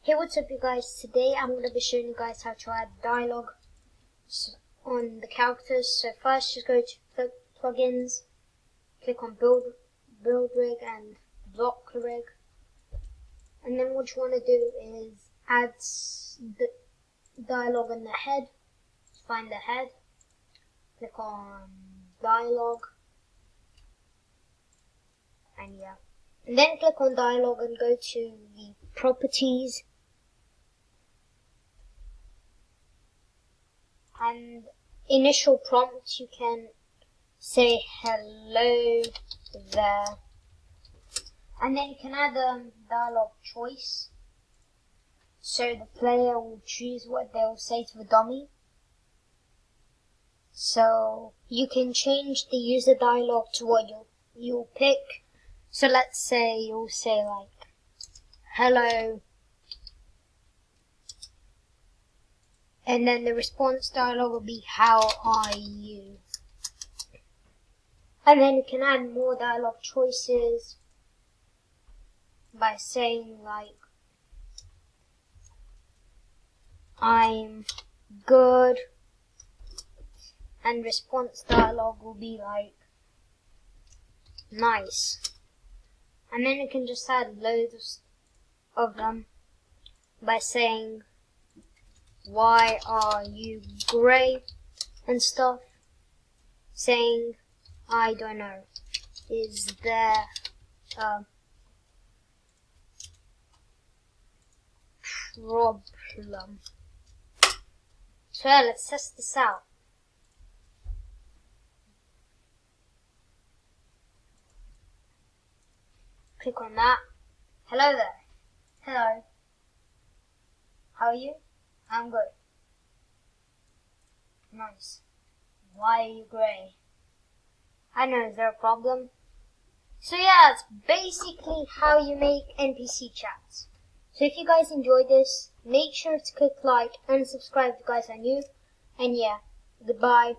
Hey, what's up you guys? Today I'm going to be showing you guys how to add dialogue on the characters. So first just go to plugins, click on build rig and block rig, and then what you want to do is add the dialogue on the head. Find the head, click on dialogue, and yeah, and then click on dialogue and go to the properties. And initial prompt, you can say hello there, and then you can add a dialogue choice, so the player will choose what they will say to the dummy. So you can change the user dialogue to what you'll pick. So let's say you'll say like hello, and then the response dialogue will be how are you? And then you can add more dialogue choices by saying like I'm good, and response dialogue will be like nice. And then you can just add loads of them by saying why are you grey and stuff, saying I don't know, is there a problem? So yeah, let's test this out. Click on that. Hello there. Hello. How are you? I'm good. Nice. Why are you grey? I know, is there a problem? So yeah, that's basically how you make NPC chats. So if you guys enjoyed this, make sure to click like and subscribe if you guys are new. And yeah, goodbye.